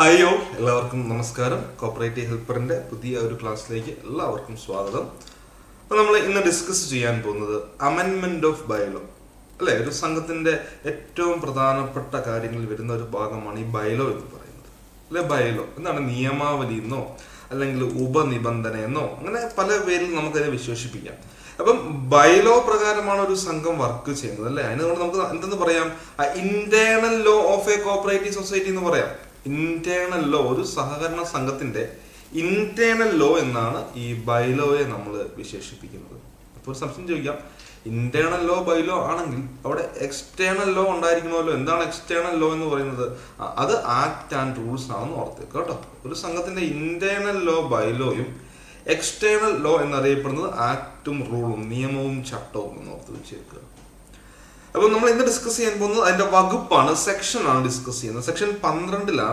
Hi all, എല്ലാവർക്കും നമസ്കാരം. Cooperative ഹെൽപ്പറിന്റെ പുതിയ ഒരു ക്ലാസ്സിലേക്ക് എല്ലാവർക്കും സ്വാഗതം. അപ്പോൾ നമ്മൾ ഇന്ന് ഡിസ്കസ് ചെയ്യാൻ പോകുന്നത് അമെൻമെന്റ് ഓഫ് ബൈലോ അല്ലെ. ഒരു സംഘത്തിന്റെ ഏറ്റവും പ്രധാനപ്പെട്ട കാര്യങ്ങളിൽ വരുന്ന ഒരു ഭാഗമാണ് ഈ ബൈലോ എന്ന് പറയുന്നത് അല്ലെ. ബൈലോ എന്താണ്? നിയമാവലി എന്നോ അല്ലെങ്കിൽ ഉപനിബന്ധന എന്നോ അങ്ങനെ പല പേരിൽ നമുക്കതിനെ വിശേഷിപ്പിക്കാം. അപ്പം ബൈലോ പ്രകാരമാണ് ഒരു സംഘം വർക്ക് ചെയ്യുന്നത് അല്ലെ. അതിനുകൊണ്ട് നമുക്ക് എന്തെന്ന് പറയാം? Internal law of A cooperative society എന്ന് പറയാം. ഇന്റേണൽ ലോ, ഒരു സഹകരണ സംഘത്തിന്റെ ഇന്റേണൽ ലോ എന്നാണ് ഈ ബൈലോയെ നമ്മൾ വിശേഷിപ്പിക്കുന്നത്. അപ്പോൾ സംശയം ചോദിക്കാം, ഇന്റേണൽ ലോ ബൈലോ ആണെങ്കിൽ അവിടെ എക്സ്റ്റേണൽ ലോ ഉണ്ടായിരിക്കണമല്ലോ. എന്താണ് എക്സ്റ്റേണൽ ലോ എന്ന് പറയുന്നത്? അത് ആക്ട് ആൻഡ് റൂൾസ് ആണെന്ന് ഓർത്തേക്ക് കേട്ടോ. ഒരു സംഘത്തിന്റെ ഇന്റേണൽ ലോ ബൈലോയും എക്സ്റ്റേണൽ ലോ എന്നറിയപ്പെടുന്നത് ആക്ടും റൂളും നിയമവും ചട്ടവും എന്ന് ഓർത്ത് വെച്ചേക്കുക. അപ്പൊ നമ്മൾ ഇന്ന് ഡിസ്കസ് ചെയ്യാൻ പോകുന്നത് അതിന്റെ വകുപ്പാണ്, സെക്ഷൻ ആണ് ഡിസ്കസ് ചെയ്യുന്നത്. സെക്ഷൻ 12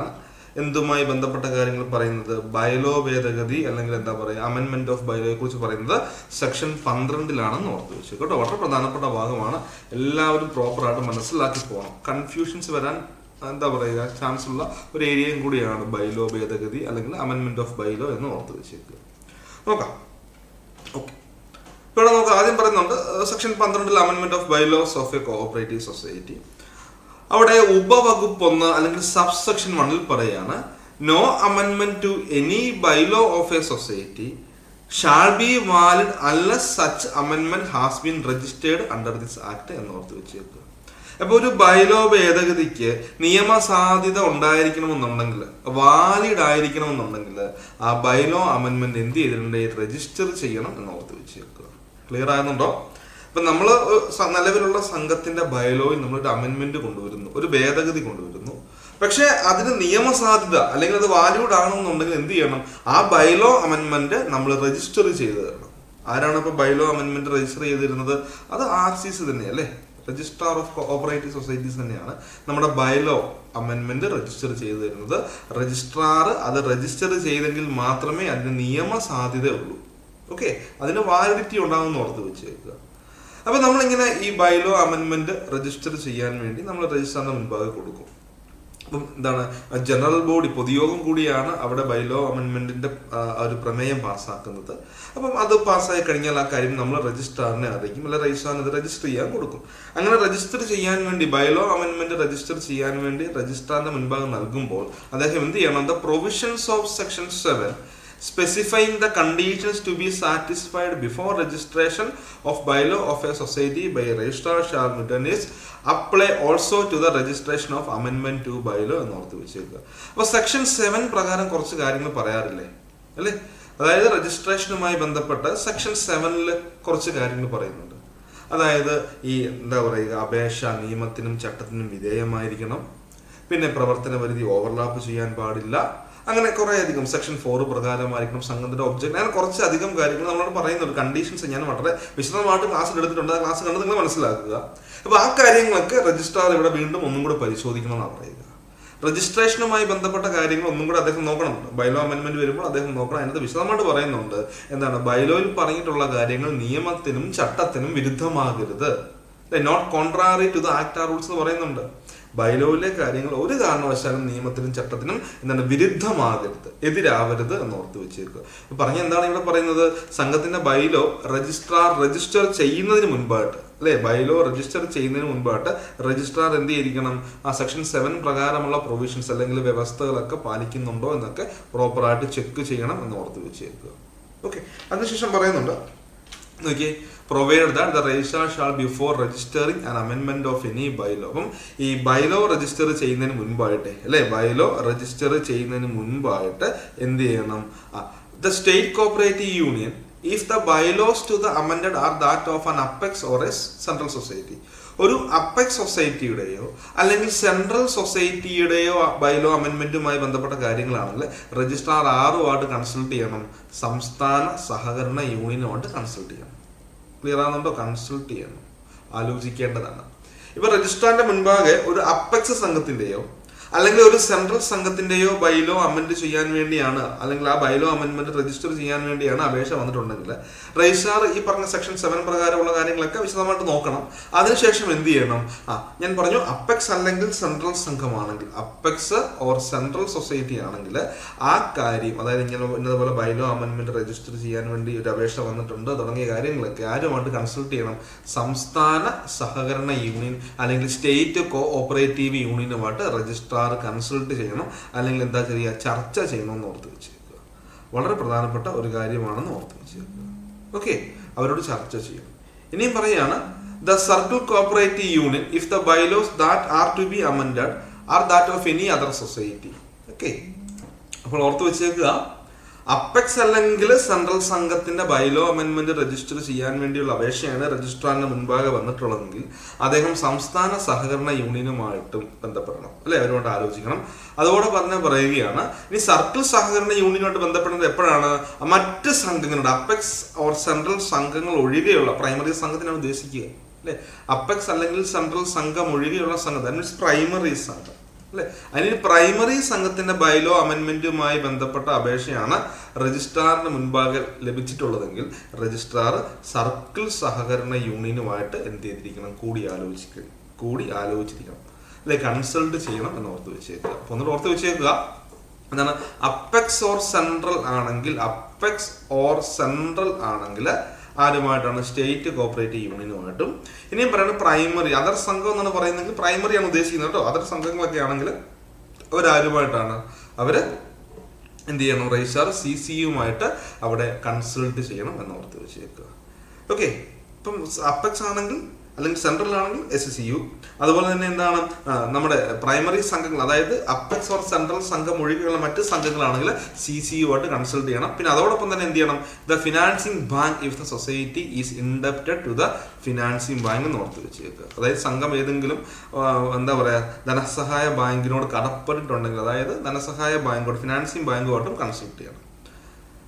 എന്തുമായി ബന്ധപ്പെട്ട കാര്യങ്ങൾ പറയുന്നത്? ബൈലോ ഭേദഗതി അല്ലെങ്കിൽ എന്താ പറയുക, അമെൻമെന്റ് ഓഫ് ബൈലോയെ കുറിച്ച് പറയുന്നത് സെക്ഷൻ 12 ഓർത്ത് വെച്ചു കേട്ടോ. വളരെ പ്രധാനപ്പെട്ട ഭാഗമാണ്. എല്ലാവരും പ്രോപ്പറായിട്ട് മനസ്സിലാക്കി പോകണം. കൺഫ്യൂഷൻസ് വരാൻ എന്താ പറയുക ചാൻസ് ഉള്ള ഒരു ഏരിയയും കൂടിയാണ് ബൈലോ ഭേദഗതി അല്ലെങ്കിൽ അമെൻമെന്റ് ഓഫ് ബൈലോ എന്ന് ഓർത്ത് വെച്ചേക്കുക. നോക്കാം. ഓക്കെ, ഇവിടെ നമുക്ക് ആദ്യം പറയുന്നുണ്ട് section 12 അമെൻമെന്റ് of bylaws of A cooperative society. അവിടെ ഉപവകുപ്പ് 1 അല്ലെങ്കിൽ സബ് സെക്ഷൻ 1 പറയാണ്, no അമെൻമെന്റ് to any bylaw of a society shall be valid unless such അമെൻമെന്റ് has been registered under this act എന്നോർത്ത് വെച്ചേക്കുക. അപ്പൊ ഒരു ബൈലോ ഭേദഗതിക്ക് നിയമസാധ്യത ഉണ്ടായിരിക്കണമെന്നുണ്ടെങ്കിൽ, വാലിഡ് ആയിരിക്കണമെന്നുണ്ടെങ്കിൽ ആ ബൈലോ അമെൻമെന്റ് എന്ത് ചെയ്തിട്ടുണ്ട്? രജിസ്റ്റർ ചെയ്യണം എന്നോർത്ത് വെച്ചേക്കുക. ക്ലിയർ ആകുന്നുണ്ടോ? അപ്പൊ നമ്മൾ നിലവിലുള്ള സംഘത്തിന്റെ ബൈലോയിൽ നമ്മളൊരു അമെൻമെന്റ് കൊണ്ടുവരുന്നു, ഒരു ഭേദഗതി കൊണ്ടുവരുന്നു. പക്ഷെ അതിന് നിയമസാധ്യത അല്ലെങ്കിൽ അത് വാല്യൂഡ് ആണെന്നുണ്ടെങ്കിൽ എന്ത് ചെയ്യണം? ആ ബൈലോ അമെൻമെന്റ് നമ്മൾ രജിസ്റ്റർ ചെയ്ത് തരണം. ആരാണ് ഇപ്പൊ ബൈലോ അമെൻമെന്റ് രജിസ്റ്റർ ചെയ്തിരുന്നത്? അത് RCC തന്നെയല്ലേ, രജിസ്ട്രാർ ഓഫ് കോഓപ്പറേറ്റീവ് സൊസൈറ്റീസ് തന്നെയാണ് നമ്മുടെ ബൈലോ അമെൻമെന്റ് രജിസ്റ്റർ ചെയ്തു തരുന്നത്. രജിസ്ട്രാർ അത് രജിസ്റ്റർ ചെയ്തെങ്കിൽ മാത്രമേ അതിന് നിയമസാധ്യത ഉള്ളൂ. ഓക്കെ, അതിന് വാലിഡിറ്റി ഉണ്ടാകുമെന്ന് ഓർത്ത് വെച്ചേക്കുക. അപ്പൊ നമ്മളിങ്ങനെ ഈ ബൈലോ അമെൻമെന്റ് രജിസ്റ്റർ ചെയ്യാൻ വേണ്ടി നമ്മൾ രജിസ്ട്രാറിന്റെ മുൻപാകെ കൊടുക്കും. അപ്പം എന്താണ്, ജനറൽ ബോഡി പൊതുയോഗം കൂടിയാണ് അവിടെ ബൈലോ അമെൻമെന്റിന്റെ ഒരു പ്രമേയം പാസ്സാക്കുന്നത്. അപ്പം അത് പാസ്സായി കഴിഞ്ഞാൽ ആ കാര്യം നമ്മൾ രജിസ്ട്രാറിനെ അറിയിക്കും, അല്ലെ രജിസ്ട്രാറിന് അത് രജിസ്റ്റർ ചെയ്യാൻ കൊടുക്കും. അങ്ങനെ രജിസ്റ്റർ ചെയ്യാൻ വേണ്ടി ബൈലോ അമെൻമെന്റ് രജിസ്റ്റർ ചെയ്യാൻ വേണ്ടി രജിസ്ട്രാറിന്റെ മുൻപാകെ നൽകുമ്പോൾ അദ്ദേഹം എന്ത് ചെയ്യണം? The provisions of section 7 specifying the conditions to be satisfied before registration of bylaw of a society by a registrar shall is apply also to the registration of amendment to bylaw എന്നോർത്ത് വെച്ചേക്കുക. അപ്പൊ section 7 പ്രകാരം കുറച്ച് കാര്യങ്ങൾ പറയാറില്ലേ അല്ലെ. അതായത് രജിസ്ട്രേഷനുമായി ബന്ധപ്പെട്ട് സെക്ഷൻ 7 കുറച്ച് കാര്യങ്ങൾ പറയുന്നുണ്ട്. അതായത് ഈ എന്താ പറയുക, അപേക്ഷ നിയമത്തിനും ചട്ടത്തിനും വിധേയമായിരിക്കണം, പിന്നെ പ്രവർത്തന പരിധി ഓവർലാപ്പ് ചെയ്യാൻ പാടില്ല, അങ്ങനെ കുറെ അധികം സെക്ഷൻ 4 പ്രകാരമായിരിക്കണം സംഘത്തിന്റെ ഒബ്ജക്ട്, അങ്ങനെ കുറച്ചധികം കാര്യങ്ങൾ നമ്മളോട് പറയുന്നുണ്ട്. കണ്ടീഷൻസ് ഞാൻ വളരെ വിശദമായിട്ട് ക്ലാസ്സിൽ എടുത്തിട്ടുണ്ട്. ആ ക്ലാസ് കണ്ട് നിങ്ങൾ മനസ്സിലാക്കുക. അപ്പൊ ആ കാര്യങ്ങളൊക്കെ രജിസ്ട്രാർ ഇവിടെ വീണ്ടും ഒന്നും കൂടെ പരിശോധിക്കണം എന്നാണ് പറയുക. രജിസ്ട്രേഷനുമായി ബന്ധപ്പെട്ട കാര്യങ്ങൾ ഒന്നും കൂടെ അദ്ദേഹം നോക്കണം. ബൈലോ അമെൻമെന്റ് വരുമ്പോൾ അദ്ദേഹം നോക്കണം. അതിനകത്ത് വിശദമായിട്ട് പറയുന്നുണ്ട് എന്താണ്, ബൈലോയിൽ പറഞ്ഞിട്ടുള്ള കാര്യങ്ങൾ നിയമത്തിനും ചട്ടത്തിനും വിരുദ്ധമാകരുത്, not contrary to the act or rules എന്ന് പറയുന്നുണ്ട്. ബൈലോയിലെ കാര്യങ്ങൾ ഒരു കാരണവശാലും നിയമത്തിനും ചട്ടത്തിനും എന്താണ് വിരുദ്ധമാകരുത്, എതിരാവരുത് എന്നോർത്ത് വെച്ചേക്കുക. പറഞ്ഞ എന്താണ് ഇവിടെ പറയുന്നത്? സംഘത്തിന്റെ ബൈലോ രജിസ്റ്റർ ചെയ്യുന്നതിന് മുൻപായിട്ട് അല്ലെ, ബൈലോ രജിസ്റ്റർ ചെയ്യുന്നതിന് മുൻപായിട്ട് രജിസ്ട്രാർ എന്ത് ചെയ്തിരിക്കണം? ആ സെക്ഷൻ 7 പ്രകാരമുള്ള പ്രൊവിഷൻസ് അല്ലെങ്കിൽ വ്യവസ്ഥകളൊക്കെ പാലിക്കുന്നുണ്ടോ എന്നൊക്കെ പ്രോപ്പറായിട്ട് ചെക്ക് ചെയ്യണം എന്നോർത്ത് വെച്ചേക്കുക. ഓക്കെ, അതിനുശേഷം പറയുന്നുണ്ട്, നോക്കിയേ, provided that the registrar shall before registering an amendment of any bylaw. അപ്പം ഈ ബൈലോ രജിസ്റ്റർ ചെയ്യുന്നതിന് മുൻപായിട്ട് അല്ലെ, ബൈലോ രജിസ്റ്റർ ചെയ്യുന്നതിന് മുൻപായിട്ട് എന്ത് ചെയ്യണം? The state cooperative union, if the bylaws to the amended are that of an apex or a central society, ഒരു അപ്പെക്സ് സൊസൈറ്റിയുടെയോ അല്ലെങ്കിൽ സെൻട്രൽ സൊസൈറ്റിയുടെയോ ബൈലോ അമെൻമെന്റുമായി ബന്ധപ്പെട്ട കാര്യങ്ങളാണെങ്കിൽ രജിസ്ട്രാർ ആരുമായിട്ട് കൺസൾട്ട് ചെയ്യണം? സംസ്ഥാന സഹകരണ യൂണിയനുമായിട്ട് കൺസൾട്ട് ചെയ്യണം. ക്ലിയർ ആകുന്നുണ്ടോ? കൺസൾട്ട് ചെയ്യണം, ആലോചിക്കേണ്ടതാണ്. ഇപ്പൊ രജിസ്ട്രാറിന്റെ മുൻപാകെ ഒരു അപ്പെക്സ് സംഘത്തിന്റെയോ അല്ലെങ്കിൽ ഒരു സെൻട്രൽ സംഘത്തിന്റെയോ ബൈലോ അമെൻഡ് ചെയ്യാൻ വേണ്ടിയാണ്, അല്ലെങ്കിൽ ആ ബൈലോ അമെൻമെന്റ് രജിസ്റ്റർ ചെയ്യാൻ വേണ്ടിയാണ് അപേക്ഷ വന്നിട്ടുണ്ടെങ്കിൽ രജിസ്ട്രാർ ഈ പറഞ്ഞ സെക്ഷൻ 7 പ്രകാരമുള്ള കാര്യങ്ങളൊക്കെ വിശദമായിട്ട് നോക്കണം. അതിനുശേഷം എന്ത് ചെയ്യണം? ഞാൻ പറഞ്ഞു അപ്പെക്സ് അല്ലെങ്കിൽ സെൻട്രൽ സംഘമാണെങ്കിൽ, അപ്പെക്സ് ഓർ സെൻട്രൽ സൊസൈറ്റി ആണെങ്കിൽ ആ കാര്യം, അതായത് ഇന്നതുപോലെ ബൈലോ അമെൻമെന്റ് രജിസ്റ്റർ ചെയ്യാൻ വേണ്ടി ഒരു അപേക്ഷ വന്നിട്ടുണ്ട് തുടങ്ങിയ കാര്യങ്ങളൊക്കെ ആരുമായിട്ട് കൺസൾട്ട് ചെയ്യണം? സംസ്ഥാന സഹകരണ യൂണിയൻ അല്ലെങ്കിൽ സ്റ്റേറ്റ് കോ ഓപ്പറേറ്റീവ് യൂണിയനുമായിട്ട് രജിസ്ട്രാർ കൺസൾട്ട് ചെയ്യണം, അല്ലെങ്കിൽ എന്താ ചെയ്യുക, ചർച്ച ചെയ്യണമെന്ന് ഓർത്ത് വെച്ചേക്കുക. വളരെ പ്രധാനപ്പെട്ട ഒരു കാര്യമാണെന്ന് ഓർത്ത് വെച്ചേക്കുക. ഓക്കെ, അവരോട് ചർച്ച ചെയ്യണം. ഇനിയും പറയുകയാണ്, the circle cooperative union if the bylaws that are to be amended or that of any other society. Okay, അപ്പോൾ ഓർത്ത് വെച്ചേക്കുക, അപ്പെക്സ് അല്ലെങ്കിൽ സെൻട്രൽ സംഘത്തിന്റെ ബൈലോ അമെൻമെന്റ് രജിസ്റ്റർ ചെയ്യാൻ വേണ്ടിയുള്ള അപേക്ഷയാണ് രജിസ്ട്രാറിന് മുൻപാകെ വന്നിട്ടുള്ളതെങ്കിൽ അദ്ദേഹം സംസ്ഥാന സഹകരണ യൂണിയനുമായിട്ടും ബന്ധപ്പെടണം, അല്ലെ, അവരോട് ആലോചിക്കണം. അതോടെ പറയുകയാണ്, ഇനി സർക്കിൾ സഹകരണ യൂണിയനുമായിട്ട് ബന്ധപ്പെടുന്നത് എപ്പോഴാണ്? മറ്റ് സംഘങ്ങളുടെ അപ്പെക്സ് ഓർ സെൻട്രൽ സംഘങ്ങൾ ഒഴികെയുള്ള പ്രൈമറി സംഘത്തിനാണ് ഉദ്ദേശിക്കുക, അല്ലെ. അപ്പെക്സ് അല്ലെങ്കിൽ സെൻട്രൽ സംഘം ഒഴികെയുള്ള സംഘം, ദാറ്റ് മീൻസ് പ്രൈമറി സംഘം, അല്ലെ. അതിന് പ്രൈമറി സംഘത്തിന്റെ ബൈലോ അമെൻമെന്റുമായി ബന്ധപ്പെട്ട അപേക്ഷയാണ് രജിസ്ട്രാറിന് മുൻപാകെ ലഭിച്ചിട്ടുള്ളതെങ്കിൽ രജിസ്ട്രാർ സർക്കിൾ സഹകരണ യൂണിയനുമായിട്ട് എന്ത് ചെയ്തിരിക്കണം? കൂടി ആലോചിച്ചിരിക്കണം, അല്ലെ, കൺസൾട്ട് ചെയ്യണം എന്ന് ഓർത്ത് വെച്ചേക്കുക. അപ്പൊ ഒന്നുകൂടെ ഓർത്ത് വെച്ചേക്കുക, എന്താണ് അപ്പെക്സ് ഓർ സെൻട്രൽ ആണെങ്കിൽ ആരുമായിട്ടാണ്? State cooperative യൂണിയനുമായിട്ടും. ഇനിയും പറയുന്നത് പ്രൈമറി അതർ സംഘം എന്നാണ് പറയുന്നതെങ്കിൽ പ്രൈമറിയാണ് ഉദ്ദേശിക്കുന്നത് കേട്ടോ. അതർ സംഘങ്ങളൊക്കെ ആണെങ്കിൽ അവരാരുമായിട്ടാണ്? അവര് എന്ത് ചെയ്യണം? രജിസ്ട്രാർ CCയുമായിട്ട് അവിടെ കൺസൾട്ട് ചെയ്യണം എന്ന് ഓർത്ത് വെച്ചേക്കുക. ഓക്കെ, ഇപ്പം അപ്പെക്സ് ആണെങ്കിൽ അല്ലെങ്കിൽ സെൻട്രൽ ആണെങ്കിൽ SCU, അതുപോലെ തന്നെ എന്താണ് നമ്മുടെ പ്രൈമറി സംഘങ്ങൾ, അതായത് അപ്പെക്സ് ഓർ സെൻട്രൽ സംഘം ഒഴികെയുള്ള മറ്റ് സംഘങ്ങളാണെങ്കിൽ CCയുമായിട്ട് കൺസൾട്ട് ചെയ്യണം. പിന്നെ അതോടൊപ്പം തന്നെ എന്ത് ചെയ്യണം? The financing bank if the society is indebted to the financing bank എന്ന് ഓർത്ത് വെച്ചേക്കുക. അതായത് സംഘം ഏതെങ്കിലും എന്താ പറയുക ധനസഹായ ബാങ്കിനോട് കടപ്പെട്ടിട്ടുണ്ടെങ്കിൽ, അതായത് ധനസഹായ ബാങ്കോട് ഫിനാൻസിംഗ് ബാങ്കുമായിട്ടും കൺസൾട്ട് ചെയ്യണം.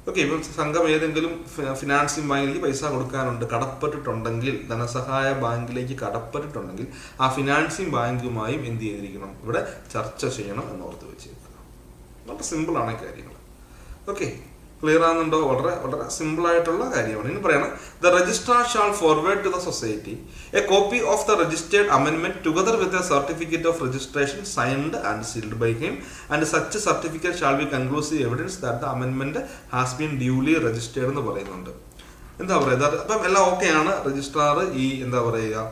ഓക്കെ, ഇപ്പം സംഘം ഏതെങ്കിലും ഫിനാൻസിംഗ് ബാങ്കിലേക്ക് പൈസ കൊടുക്കാനുണ്ട്, കടപ്പെട്ടിട്ടുണ്ടെങ്കിൽ, ധനസഹായ ബാങ്കിലേക്ക് കടപ്പെട്ടിട്ടുണ്ടെങ്കിൽ ആ ഫിനാൻസിംഗ് ബാങ്കുമായും എന്ത് ചെയ്തിരിക്കണം? ഇവിടെ ചർച്ച ചെയ്യണം എന്ന് ഓർത്ത് വെച്ചേക്കുക. വളരെ സിമ്പിളാണ് ഈ കാര്യങ്ങൾ. Okay, clear ആകുന്നുണ്ടോ? വളരെ വളരെ സിമ്പിൾ ആയിട്ടുള്ള കാര്യമാണ്. ഇനി പറയണം, the registrar shall forward to the society a copy of the registered അമെൻമെന്റ് together with a certificate of registration signed and sealed by him and such certificate shall be conclusive evidence that the അമെൻമെന്റ് has been duly registered എന്ന് പറയുന്നുണ്ട്. എന്താ പറയുക, അപ്പം എല്ലാം ഓക്കെയാണ്. Registrar ഈ എന്താ പറയുക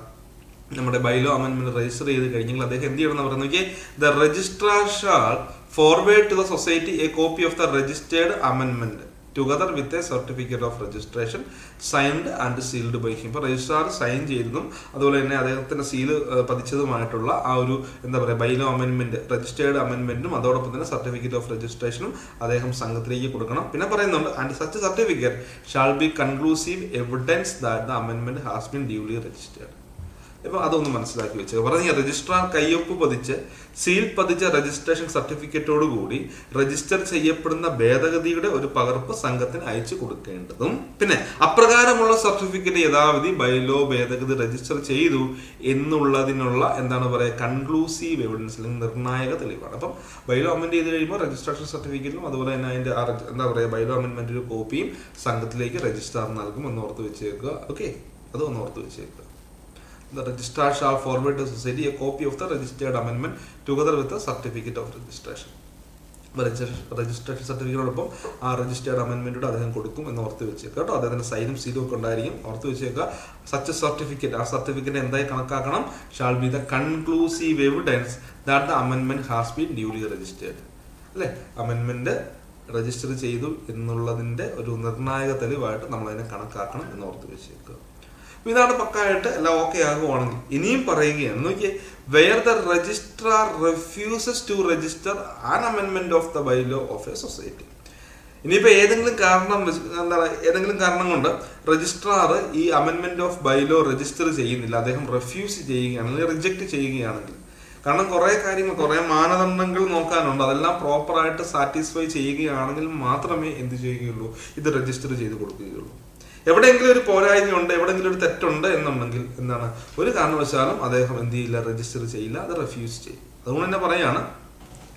നമ്മുടെ ബൈലോ അമെൻമെന്റ് രജിസ്റ്റർ ചെയ്ത് കഴിഞ്ഞെങ്കിൽ അദ്ദേഹം എന്ത് ചെയ്യണം എന്ന് പറയുന്നത്, the registrar shall forward to the society a copy of the registered അമെൻമെന്റ് together with a certificate of registration signed and sealed by him. ഇപ്പോൾ രജിസ്ട്രാർ സൈൻ ചെയ്തതും അതുപോലെ തന്നെ അദ്ദേഹത്തിന്റെ സീല് പതിച്ചതുമായിട്ടുള്ള ആ ഒരു എന്താ പറയുക ബൈലോ അമെൻമെന്റ് രജിസ്റ്റേർഡ് അമെൻമെന്റും അതോടൊപ്പം തന്നെ സർട്ടിഫിക്കറ്റ് ഓഫ് രജിസ്ട്രേഷനും അദ്ദേഹം സംഘത്തിലേക്ക് കൊടുക്കണം. പിന്നെ പറയുന്നുണ്ട്, and such certificate shall be conclusive evidence that the അമെൻമെന്റ് ഹാസ് ബീൻ ഡ്യൂലി രജിസ്റ്റേർഡ്. ഇപ്പൊ അതൊന്ന് മനസ്സിലാക്കി വെച്ചത്. പറഞ്ഞ രജിസ്ട്രാർ കയ്യൊപ്പ് പതിച്ച് സീൽ പതിച്ച രജിസ്ട്രേഷൻ സർട്ടിഫിക്കറ്റോടുകൂടി രജിസ്റ്റർ ചെയ്യപ്പെടുന്ന ഭേദഗതിയുടെ ഒരു പകർപ്പ് സംഘത്തിന് അയച്ചു കൊടുക്കേണ്ടതും, പിന്നെ അപ്രകാരമുള്ള സർട്ടിഫിക്കറ്റ് യഥാവിധി ബൈലോ ഭേദഗതി രജിസ്റ്റർ ചെയ്തു എന്നുള്ളതിനുള്ള എന്താണ് പറയുക കൺക്ലൂസീവ് എവിഡൻസ് അല്ലെങ്കിൽ നിർണായക തെളിവാണ്. അപ്പം ബൈലോ അമെന്റ് ചെയ്ത് കഴിയുമ്പോൾ രജിസ്ട്രേഷൻ സർട്ടിഫിക്കറ്റും അതുപോലെ തന്നെ അതിന്റെ എന്താ പറയുക ബൈലോ അമെന്റ്മെന്റ് ഒരു കോപ്പിയും സംഘത്തിലേക്ക് രജിസ്ട്രാർ നൽകും എന്ന് ഓർത്ത് വെച്ചേക്കുക. ഓക്കെ, അത് ഒന്ന് ഓർത്ത് വെച്ചേക്കുക. The registrar shall forward to society a copy of the registered amendment together with the certificate of registration. രജിസ്ട്രേഷൻ സർട്ടിഫിക്കറ്റോടൊപ്പം ആ രജിസ്റ്റേർഡ് അമെൻമെന്റോട് അദ്ദേഹം കൊടുക്കും എന്ന് ഓർത്ത് വെച്ചേക്കുക കേട്ടോ. അദ്ദേഹത്തിന്റെ സൈനും സീലും ഒക്കെ ഉണ്ടായിരിക്കും, ഓർത്ത് വെച്ചേക്കുക. സച്ച് സർട്ടിഫിക്കറ്റ്, ആ സർട്ടിഫിക്കറ്റ് എന്തായി കണക്കാക്കണം? Shall be the conclusive evidence that the അമെൻമെന്റ് ഹാസ് ബീൻ ഡ്യൂലി രജിസ്റ്റേർഡ്, അല്ലെ. അമെൻമെന്റ് രജിസ്റ്റർ ചെയ്തു എന്നുള്ളതിന്റെ ഒരു നിർണായക തെളിവായിട്ട് നമ്മൾ അതിനെ കണക്കാക്കണം എന്ന് ഓർത്ത് വെച്ചേക്കുക. ഇതാണ് പക്കായിട്ട് എല്ലാം ഓക്കെ ആകുവാണെങ്കിൽ ഇനിയും പറയുകയാണ്, നോക്കിയേ, where the registrar refuses to register an അമെൻമെന്റ് of the bylaw of a society. ഇനിയിപ്പോ ഏതെങ്കിലും കാരണം കൊണ്ട് രജിസ്ട്രാർ ഈ അമെൻമെന്റ് ഓഫ് ബൈലോ രജിസ്റ്റർ ചെയ്യുന്നില്ല, അദ്ദേഹം റെഫ്യൂസ് ചെയ്യുകയാണെങ്കിൽ, റിജക്ട് ചെയ്യുകയാണെങ്കിൽ, കാരണം കുറെ കാര്യങ്ങൾ കുറെ മാനദണ്ഡങ്ങൾ നോക്കാനുണ്ട്, അതെല്ലാം പ്രോപ്പറായിട്ട് സാറ്റിസ്ഫൈ ചെയ്യുകയാണെങ്കിൽ മാത്രമേ എന്ത് ചെയ്യുകയുള്ളൂ, ഇത് രജിസ്റ്റർ ചെയ്ത് കൊടുക്കുകയുള്ളൂ. എവിടെയെങ്കിലും ഒരു പോരായ്മയുണ്ട്, എവിടെയെങ്കിലും ഒരു തെറ്റുണ്ട് എന്നുണ്ടെങ്കിൽ എന്താണ്, ഒരു കാരണവശാലും അദ്ദേഹം എന്ത് ചെയ്യില്ല, രജിസ്റ്റർ ചെയ്യില്ല, അത് റെഫ്യൂസ് ചെയ്യും. അതുകൊണ്ട് തന്നെ പറയാണ്,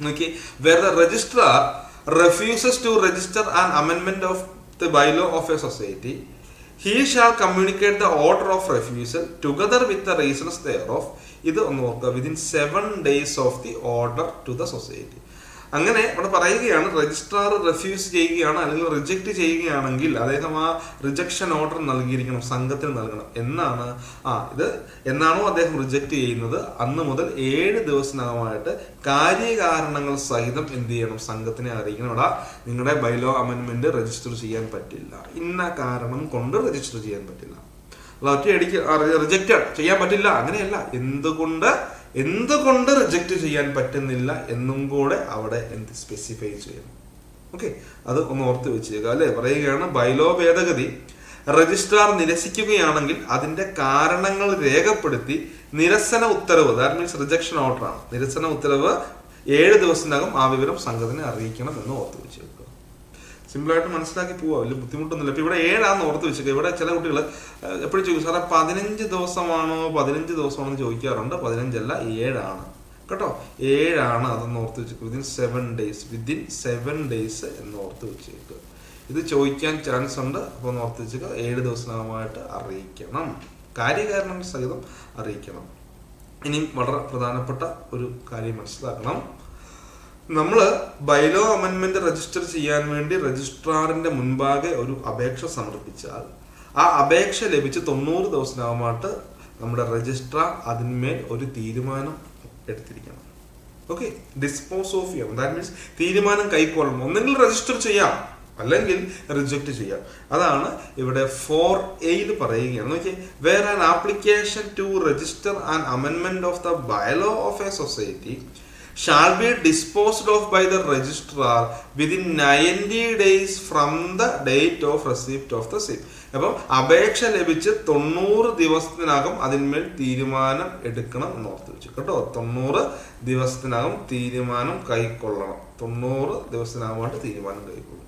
Okay, where the registrar refuses to register an amendment of the bylaw of a society, he shall communicate the order of refusal together with the reasons thereof. ഇത് ഒന്ന് നോക്കുക, within 7 days of the order to the society. അങ്ങനെ ഇവിടെ പറയുകയാണ്, registrar refuse ചെയ്യുകയാണ് അല്ലെങ്കിൽ reject ചെയ്യുകയാണെങ്കിൽ അദ്ദേഹം ആ റിജക്ഷൻ ഓർഡർ നൽകിയിരിക്കണം, സംഘത്തിന് നൽകണം. ഇത് എന്നാണോ അദ്ദേഹം റിജക്റ്റ് ചെയ്യുന്നത് അന്ന് മുതൽ 7 ദിവസത്തിനകമായിട്ട് കാര്യകാരണങ്ങൾ സഹിതം എന്ത് ചെയ്യണം, സംഘത്തിനെ അറിയിക്കണം. ഇവിടെ നിങ്ങളുടെ ബൈലോ അമെൻമെന്റ് രജിസ്റ്റർ ചെയ്യാൻ പറ്റില്ല, ഇന്ന കാരണം കൊണ്ട് രജിസ്റ്റർ ചെയ്യാൻ പറ്റില്ല, ഒറ്റയടിക്ക് റിജക്റ്റഡ് ചെയ്യാൻ പറ്റില്ല, അങ്ങനെയല്ല, എന്തുകൊണ്ട് റിജക്റ്റ് ചെയ്യാൻ പറ്റുന്നില്ല എന്നും കൂടെ അവിടെ സ്പെസിഫൈ ചെയ്യണം. ഓക്കെ, അത് ഒന്ന് ഓർത്ത് വെച്ചേക്കുക അല്ലെ. പറയുകയാണ്, ബൈലോ ഭേദഗതി രജിസ്ട്രാർ നിരസിക്കുകയാണെങ്കിൽ അതിന്റെ കാരണങ്ങൾ രേഖപ്പെടുത്തി നിരസന ഉത്തരവ്, ദാറ്റ് മീൻസ് റിജക്ഷൻ ഓർഡർ ആണ്, നിരസന ഉത്തരവ് 7 ദിവസത്തിനകം ആ വിവരം സംഘത്തിനെ അറിയിക്കണം എന്ന് ഓർത്ത് വെച്ചേക്കുക. സിമ്പിളായിട്ട് മനസ്സിലാക്കി പോവാ, വലിയ ബുദ്ധിമുട്ടൊന്നുമില്ല. ഇപ്പൊ ഇവിടെ 7 ഓർത്ത് വെച്ചേക്കുക. ഇവിടെ ചില കുട്ടികൾ എപ്പോഴും ചോദിക്കും, സാറേ 15 ദിവസമാണോ എന്ന് ചോദിക്കാറുണ്ട്. 15 അല്ല, 7 കേട്ടോ, 7 അതൊന്ന് ഓർത്ത് വെച്ചേക്കുക. വിതിൻ 7 ഡേയ്സ് എന്ന് ഓർത്ത് വെച്ചേക്കുക. ഇത് ചോദിക്കാൻ ചാൻസ് ഉണ്ട്. അപ്പോൾ ഒന്ന് ഓർത്ത് വെച്ചേക്കുക, 7 ദിവസമായിട്ട് അറിയിക്കണം, കാര്യകാരണങ്ങൾ സഹിതം അറിയിക്കണം. ഇനിയും വളരെ പ്രധാനപ്പെട്ട ഒരു കാര്യം മനസ്സിലാക്കണം, നമ്മൾ ബൈലോ അമെൻമെന്റ് രജിസ്റ്റർ ചെയ്യാൻ വേണ്ടി രജിസ്ട്രാറിന്റെ മുൻപാകെ ഒരു അപേക്ഷ സമർപ്പിച്ചാൽ ആ അപേക്ഷ ലഭിച്ച് 90 ദിവസത്തിനകമായിട്ട് നമ്മുടെ രജിസ്ട്രാർ അതിന്മേൽ ഒരു തീരുമാനം എടുത്തിരിക്കണം. ഓക്കെ, ഡിസ്പോസ് ഓഫ് ചെയ്യണം. ദാറ്റ് മീൻസ് തീരുമാനം കൈക്കൊള്ളണം. ഒന്നെങ്കിൽ രജിസ്റ്റർ ചെയ്യാം, അല്ലെങ്കിൽ റിജക്ട് ചെയ്യാം. അതാണ് ഇവിടെ 4A പറയുകയാണ്. നോക്കിയേ, where an application to register an അമെൻമെന്റ് of the bylaw of a society shall be disposed of by the registrar within 90 days from the date of receipt of the same. അപ്പം അപേക്ഷ ലഭിച്ച് 90 ദിവസത്തിനകം അതിന്മേൽ തീരുമാനം എടുക്കണം എന്ന് ഓർത്ത് വെച്ചു കേട്ടോ. 90 ദിവസത്തിനകം തീരുമാനം കൈക്കൊള്ളണം. 90 ദിവസത്തിനകമായിട്ട് തീരുമാനം കൈക്കൊള്ളും.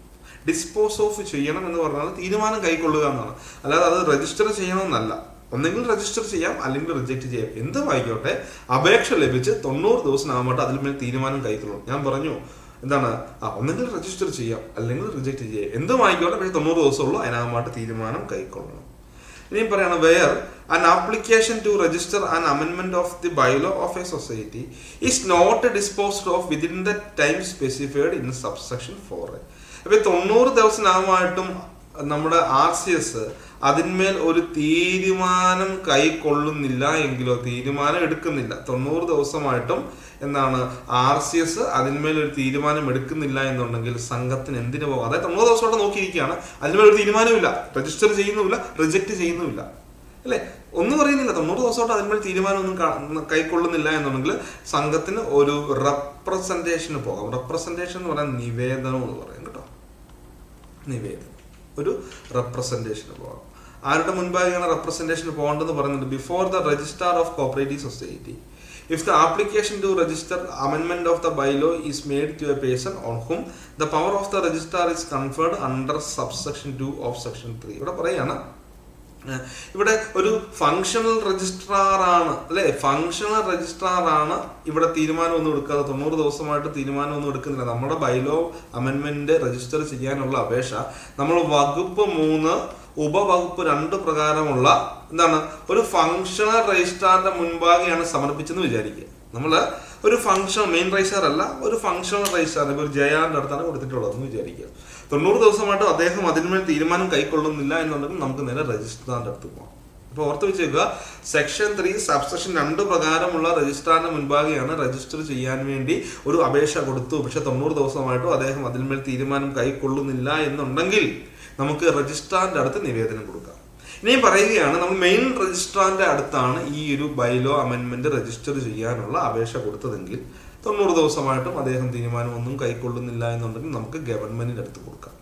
ഡിസ്പോസ് ഓഫ് ചെയ്യണം എന്ന് പറഞ്ഞാൽ തീരുമാനം കൈക്കൊള്ളുക എന്നാണ്, അല്ലാതെ അത് രജിസ്റ്റർ ചെയ്യണമെന്നല്ല. ഒന്നെങ്കിൽ രജിസ്റ്റർ ചെയ്യാം, അല്ലെങ്കിൽ റിജക്ട് ചെയ്യാം, എന്തും ആയിക്കോട്ടെ. അപേക്ഷ ലഭിച്ച് 90 ദിവസത്തിനകമായിട്ട് അതിന്മേൽ തീരുമാനം കൈക്കൊള്ളണം. ഞാൻ പറഞ്ഞു ഒന്നെങ്കിൽ രജിസ്റ്റർ ചെയ്യാം, അല്ലെങ്കിൽ റിജക്ട് ചെയ്യാം, എന്തും ആയിക്കോട്ടെ, പക്ഷേ 90 ദിവസമുള്ളൂ, അതിനകമായിട്ട് തീരുമാനം കൈക്കൊള്ളണം. ഇനിയും പറയണം, wear an application to register an amendment of the bylaw of a society is not disposed of within the time specified in subsection 4. അപ്പൊ 90 ദിവസത്തിനകമായിട്ടും നമ്മുടെ RCS അതിന്മേൽ ഒരു തീരുമാനം കൈക്കൊള്ളുന്നില്ല എങ്കിലോ, തീരുമാനം എടുക്കുന്നില്ല, 90 ദിവസമായിട്ടും RCS അതിന്മേൽ ഒരു തീരുമാനം എടുക്കുന്നില്ല എന്നുണ്ടെങ്കിൽ സംഘത്തിന് എന്തിനു പോകും? അതായത് 90 ദിവസമായിട്ട് നോക്കിയിരിക്കുകയാണ്, അതിന്മേൽ ഒരു തീരുമാനമില്ല, രജിസ്റ്റർ ചെയ്യുന്നുമില്ല, റിജക്ട് ചെയ്യുന്നുമില്ല, അല്ലെ, ഒന്നും പറയുന്നില്ല, 90 ദിവസമായിട്ട് അതിന്മേൽ തീരുമാനമൊന്നും കൈക്കൊള്ളുന്നില്ല എന്നുണ്ടെങ്കിൽ സംഘത്തിന് ഒരു റെപ്രസെന്റേഷന് പോകാം. റെപ്രസെന്റേഷൻ എന്ന് പറയാൻ നിവേദനം എന്ന് പറയും കേട്ടോ. നിവേദനം, ഒരു റെപ്രസെന്റേഷന് പോകാം. ആരുടെ മുൻപാകെയാണ് റെപ്രസെന്റേഷന് പോകേണ്ടതെന്ന് പറയുന്നത്? Before the registrar of cooperative society if the application to register amendment of the bylaw is made to a person on whom the power of the registrar is conferred under subsection 2 of section 3. ഇവിടെ പറയാണ്, ഇവിടെ ഒരു functional registrar ആണ്, അല്ലെ, functional registrar ആണ് ഇവിടെ തീരുമാനമൊന്നും എടുക്കാതെ 90 ദിവസമായിട്ട് തീരുമാനമൊന്നും എടുക്കുന്നില്ല. നമ്മുടെ ബൈലോ അമെൻമെന്റ് രജിസ്റ്റർ ചെയ്യാനുള്ള അപേക്ഷ നമ്മൾ വകുപ്പ് 3 ഉപവകുപ്പ് 2 പ്രകാരമുള്ള ഒരു ഫങ്ഷണൽ രജിസ്ട്രാറിന്റെ മുൻപാകെയാണ് സമർപ്പിച്ചെന്ന് വിചാരിക്കുക. നമ്മൾ ഒരു ഫങ്ഷൻ മെയിൻ രജിസ്ട്രാർ അല്ല, ഒരു ഫങ്ഷണൽ രജിസ്ട്രാർ ഇപ്പോൾ ഒരു ജയാറിന്റെ അടുത്താണ് കൊടുത്തിട്ടുള്ളതെന്ന് വിചാരിക്കുക. 90 ദിവസമായിട്ട് അദ്ദേഹം അതിന്മേൽ തീരുമാനം കൈക്കൊള്ളുന്നില്ല എന്നുണ്ടെങ്കിൽ നമുക്ക് നേരെ രജിസ്ട്രാറിന്റെ അടുത്ത് പോകാം. അപ്പോൾ ഓർത്ത് വെച്ചേക്കുക, സെക്ഷൻ 3 സബ്സെക്ഷൻ 2 പ്രകാരമുള്ള രജിസ്ട്രാറിന്റെ മുൻപാകെയാണ് രജിസ്റ്റർ ചെയ്യാൻ വേണ്ടി ഒരു അപേക്ഷ കൊടുത്തു, പക്ഷെ 90 ദിവസമായിട്ടും അദ്ദേഹം അതിന്മേൽ തീരുമാനം കൈക്കൊള്ളുന്നില്ല എന്നുണ്ടെങ്കിൽ നമുക്ക് രജിസ്ട്രാറിന്റെ അടുത്ത് നിവേദനം കൊടുക്കാം. ഇനി പറയുകയാണ്, നമ്മൾ മെയിൻ രജിസ്ട്രാറിന്റെ അടുത്താണ് ഈ ഒരു ബൈലോ അമെൻമെന്റ് രജിസ്റ്റർ ചെയ്യാനുള്ള അപേക്ഷ കൊടുത്തതെങ്കിൽ 90 ദിവസമായിട്ടും അദ്ദേഹം തീരുമാനമൊന്നും കൈക്കൊള്ളുന്നില്ല എന്നുണ്ടെങ്കിൽ നമുക്ക് ഗവൺമെന്റിന്റെ അടുത്ത് കൊടുക്കാം.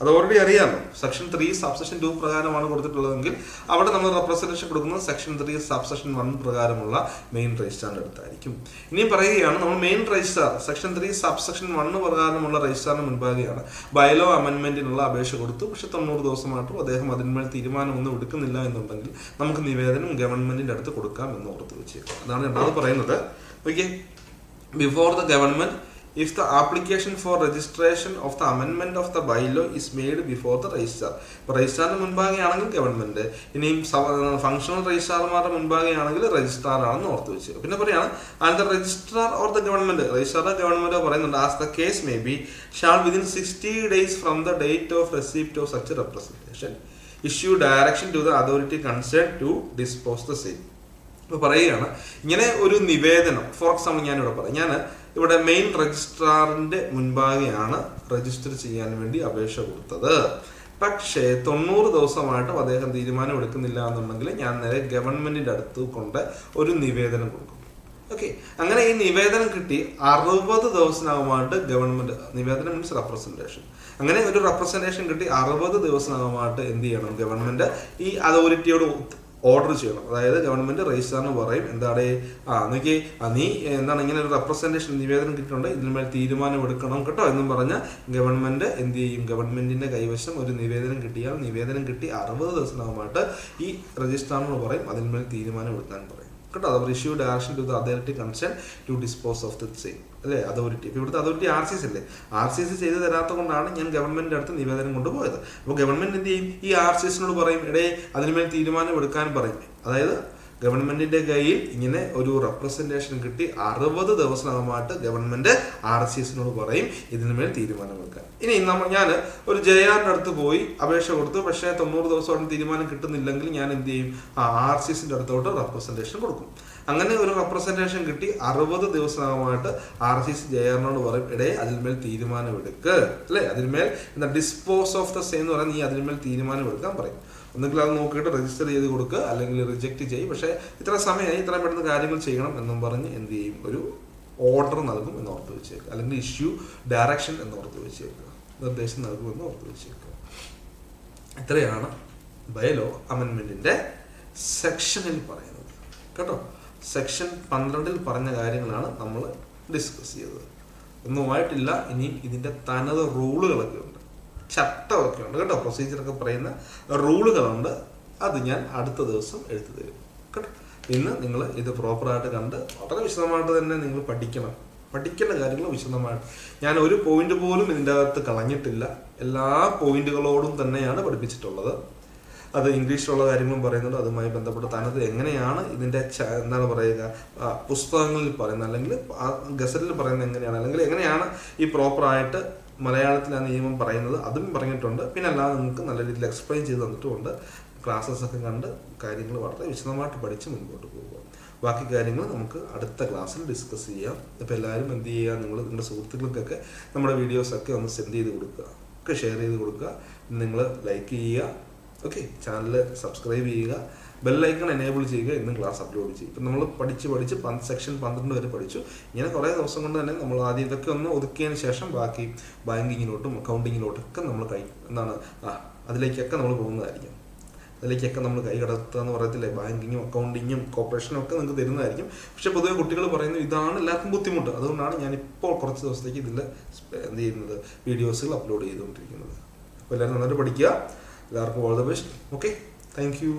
അത് ഓൾറെഡി അറിയാമല്ലോ, സെക്ഷൻ 3 സബ്സെക്ഷൻ 2 പ്രകാരമാണ് കൊടുത്തിട്ടുള്ളതെങ്കിൽ അവിടെ നമ്മൾ റെപ്രസെന്റേഷൻ കൊടുക്കുന്നത് സെക്ഷൻ 3 സബ്സെക്ഷൻ 1 പ്രകാരമുള്ള മെയിൻ രജിസ്ട്രാറിന്റെ അടുത്തായിരിക്കും. ഇനിയും പറയുകയാണ്, നമ്മൾ മെയിൻ രജിസ്ട്രാർ സെക്ഷൻ 3 സബ്സെക്ഷൻ 1 പ്രകാരമുള്ള രജിസ്ട്രാറിന് മുൻപാകെയാണ് ബൈലോ അമെൻമെന്റിനുള്ള അപേക്ഷ കൊടുത്തു, പക്ഷെ 90 ദിവസമായിട്ടും അദ്ദേഹം അതിന്മേൽ തീരുമാനമൊന്നും എടുക്കുന്നില്ല എന്നുണ്ടെങ്കിൽ നമുക്ക് നിവേദനം ഗവൺമെന്റിന്റെ അടുത്ത് കൊടുക്കാം എന്ന് ഓർത്ത് വെച്ചേക്കാം. അതാണ് രണ്ടാമത് പറയുന്നത്. Okay, before the government if the application for registration of the amendment of the bylaw is made before the registrar. ഇപ്പോൾ രജിസ്ട്രാറിന് മുൻപാകെയാണെങ്കിൽ ഗവൺമെന്റ്, ഇനിയും ഫങ്ഷണൽ രജിസ്ട്രാർമാരുടെ മുൻപാകെയാണെങ്കിൽ രജിസ്ട്രാർ ആണെന്ന് ഓർത്ത് വെച്ചു. പിന്നെ പറയാണ് and the registrar or the government, registrar government പറയുന്നുണ്ട് as the case may be shall within 60 days from the date of receipt of such representation issue direction to the authority concern to dispose the same. ഇപ്പോൾ പറയുകയാണ് ഇങ്ങനെ ഒരു നിവേദനം, for example ഞാനിവിടെ പറയാം, ഞാൻ ഇവിടെ മെയിൻ രജിസ്ട്രാറിന്റെ മുൻപാകെയാണ് രജിസ്റ്റർ ചെയ്യാൻ വേണ്ടി അപേക്ഷ കൊടുത്തത്. പക്ഷേ 90 ദിവസമായിട്ടും അദ്ദേഹം തീരുമാനം എടുക്കുന്നില്ല എന്നുണ്ടെങ്കിൽ ഞാൻ നേരെ ഗവൺമെന്റിന്റെ അടുത്ത് കൊണ്ട് ഒരു നിവേദനം കൊടുക്കും. ഓക്കെ, അങ്ങനെ ഈ നിവേദനം കിട്ടി 60 ദിവസത്തിനകമായിട്ട് ഗവൺമെന്റ്, നിവേദനം മീൻസ് റെപ്രസെന്റേഷൻ, അങ്ങനെ ഒരു റെപ്രസെന്റേഷൻ കിട്ടി 60 ദിവസത്തിനകമായിട്ട് എന്ത് ചെയ്യണം, ഗവൺമെന്റ് ഈ അതോറിറ്റിയോട് ഓർഡർ ചെയ്യണം. അതായത് ഗവൺമെന്റ് രജിസ്ട്രാറിന് പറയും എന്താണ്, നോക്കി നീ എന്താണ് ഇങ്ങനെ ഒരു റെപ്രസെന്റേഷൻ നിവേദനം കിട്ടിയിട്ടുണ്ട്, ഇതിന്മേൽ തീരുമാനം എടുക്കണം കേട്ടോ എന്നും പറഞ്ഞ ഗവൺമെന്റ് എന്ത് ചെയ്യും, ഗവൺമെന്റിന്റെ കൈവശം ഒരു നിവേദനം കിട്ടിയാൽ നിവേദനം കിട്ടി 60 ദിവസത്തിനകമായിട്ട് ഈ രജിസ്ട്രാറിനോട് പറയും അതിന്മേൽ തീരുമാനം എടുക്കാൻ പറയും കേട്ടോ. അവർ issue direction to the authority concern to dispose of the same, അല്ലേ അതോറിറ്റി. ഇപ്പോൾ ഇവിടുത്തെ അതോറിറ്റി RCS അല്ലേ, RCS ചെയ്ത് തരാത്ത കൊണ്ടാണ് ഞാൻ ഗവൺമെന്റിന്റെ അടുത്ത് നിവേദനം കൊണ്ടുപോയത്. അപ്പോൾ ഗവൺമെന്റ് എന്ത് ചെയ്യും, ഈ RCSനോട് പറയും ഇടേ അതിന്മേൽ തീരുമാനം എടുക്കാൻ പറയും. അതായത് ഗവൺമെന്റിന്റെ കയ്യിൽ ഇങ്ങനെ ഒരു റെപ്രസെന്റേഷൻ കിട്ടി 60 ദിവസത്തിനകമായിട്ട് ഗവൺമെന്റ് RCSനോട് പറയും ഇതിന്മേൽ തീരുമാനമെടുക്കാൻ. ഇനി ഞാൻ ഒരു JRന്റെ അടുത്ത് പോയി അപേക്ഷ കൊടുത്തു, പക്ഷേ 90 ദിവസമായിട്ട് തീരുമാനം കിട്ടുന്നില്ലെങ്കിൽ ഞാൻ എന്ത് ചെയ്യും, RCSന്റെ അടുത്തോട്ട് റെപ്രസെന്റേഷൻ കൊടുക്കും. അങ്ങനെ ഒരു റെപ്രസെന്റേഷൻ കിട്ടി 60 ദിവസമായിട്ട് RCS JRനോട് പറയും ഇടേ അതിന്മേൽ തീരുമാനം എടുക്ക്, അല്ലെ അതിന്മേൽ എന്താ ഡിസ്പോസ് ഓഫ് ദ സെയിം എന്ന് പറയാൻ, നീ അതിന്മേൽ തീരുമാനം എടുക്കാൻ പറയും. ഒന്നുകിൽ അത് നോക്കിയിട്ട് രജിസ്റ്റർ ചെയ്ത് കൊടുക്കുക, അല്ലെങ്കിൽ റിജക്റ്റ് ചെയ്യും. പക്ഷേ ഇത്ര സമയമായി, ഇത്ര പെട്ടെന്ന് കാര്യങ്ങൾ ചെയ്യണം എന്നും പറഞ്ഞ് എന്ത് ചെയ്യും, ഒരു ഓർഡർ നൽകും എന്ന് ഓർത്ത് വെച്ചേക്കുക, അല്ലെങ്കിൽ ഇഷ്യൂ ഡയറക്ഷൻ എന്ന് ഓർത്ത് വെച്ചേക്കുക, നിർദ്ദേശം നൽകുമെന്ന് ഓർത്ത് വെച്ചേക്കുക. ഇത്രയാണ് ബൈലോ അമെൻമെന്റിന്റെ സെക്ഷനിൽ പറയുന്നത് കേട്ടോ. സെക്ഷൻ 12 പറഞ്ഞ കാര്യങ്ങളാണ് നമ്മൾ ഡിസ്കസ് ചെയ്തത്. ഒന്നുമായിട്ടില്ല, ഇനിയും ഇതിന്റെ തനത് റൂളുകളൊക്കെ ഉണ്ട്, ചട്ടമൊക്കെ ഉണ്ട് കേട്ടോ, പ്രൊസീജിയറൊക്കെ പറയുന്ന റൂളുകളുണ്ട്. അത് ഞാൻ അടുത്ത ദിവസം എടുത്തു തരും കേട്ടോ. ഇന്ന് നിങ്ങൾ ഇത് പ്രോപ്പറായിട്ട് കണ്ട് വളരെ വിശദമായിട്ട് തന്നെ നിങ്ങൾ പഠിക്കേണ്ട കാര്യങ്ങൾ വിശദമായിട്ട്. ഞാൻ ഒരു പോയിന്റ് പോലും ഇതിൻ്റെ അകത്ത് കളഞ്ഞിട്ടില്ല, എല്ലാ പോയിന്റുകളോടും തന്നെയാണ് പഠിപ്പിച്ചിട്ടുള്ളത്. അത് ഇംഗ്ലീഷിലുള്ള കാര്യങ്ങളും പറയുന്നുണ്ട്, അതുമായി ബന്ധപ്പെട്ട് തനത് എങ്ങനെയാണ് ഇതിൻ്റെ എന്താണ് പറയുക, പുസ്തകങ്ങളിൽ പറയുന്നത് അല്ലെങ്കിൽ ഗസറ്റിൽ പറയുന്നത് എങ്ങനെയാണ്, അല്ലെങ്കിൽ എങ്ങനെയാണ് ഈ പ്രോപ്പറായിട്ട് മലയാളത്തിൽ ആ നിയമം പറയുന്നത്, അതും പറഞ്ഞിട്ടുണ്ട്. പിന്നെ അല്ലാതെ നിങ്ങൾക്ക് നല്ല രീതിയിൽ എക്സ്പ്ലെയിൻ ചെയ്ത് തന്നിട്ടുമുണ്ട്. ക്ലാസ്സസൊക്കെ കണ്ട് കാര്യങ്ങൾ വളരെ വിശദമായിട്ട് പഠിച്ച് മുൻപോട്ട് പോകുക. ബാക്കി കാര്യങ്ങൾ നമുക്ക് അടുത്ത ക്ലാസ്സിൽ ഡിസ്കസ് ചെയ്യാം. ഇപ്പോൾ എല്ലാവരും എന്ത് ചെയ്യുക, നിങ്ങളുടെ സുഹൃത്തുക്കൾക്കൊക്കെ നമ്മുടെ വീഡിയോസൊക്കെ ഒന്ന് സെൻഡ് ചെയ്ത് കൊടുക്കുക, ഒക്കെ ഷെയർ ചെയ്ത് കൊടുക്കുക. നിങ്ങൾ ലൈക്ക് ചെയ്യുക, ഓക്കെ, ചാനൽ സബ്സ്ക്രൈബ് ചെയ്യുക, ബെല്ലൈക്കൺ എനേബിൾ ചെയ്യുക, ഇന്നും ക്ലാസ് അപ്ലോഡ് ചെയ്യും. ഇപ്പം നമ്മൾ പഠിച്ച് സെക്ഷൻ 12 വരെ പഠിച്ചു. ഇങ്ങനെ കുറേ ദിവസം കൊണ്ട് തന്നെ നമ്മൾ ആദ്യം ഇതൊക്കെ ഒന്ന് ഒതുക്കിയതിന് ശേഷം ബാക്കി ബാങ്കിങ്ങിലോട്ടും അക്കൗണ്ടിങ്ങിലോട്ടൊക്കെ നമ്മൾ അതിലേക്കൊക്കെ നമ്മൾ പോകുന്നതായിരിക്കും. അതിലേക്കൊക്കെ നമ്മൾ കൈ കടത്തുക എന്ന് പറയത്തില്ലേ, ബാങ്കിങ്ങും അക്കൗണ്ടിങ്ങും കോർപ്പറേഷനും ഒക്കെ നിങ്ങൾക്ക് തരുന്നതായിരിക്കും. പക്ഷെ പൊതുവെ കുട്ടികൾ പറയുന്നു ഇതാണ് എല്ലാവർക്കും ബുദ്ധിമുട്ട്. അതുകൊണ്ടാണ് ഞാനിപ്പോൾ കുറച്ച് ദിവസത്തേക്ക് ഇതിൽ എന്ത് ചെയ്യുന്നത്, വീഡിയോസുകൾ അപ്ലോഡ് ചെയ്തുകൊണ്ടിരിക്കുന്നത്. അപ്പോൾ എല്ലാവരും നന്നായിട്ട് പഠിക്കുക. എല്ലാവർക്കും all the best. Okay, thank you.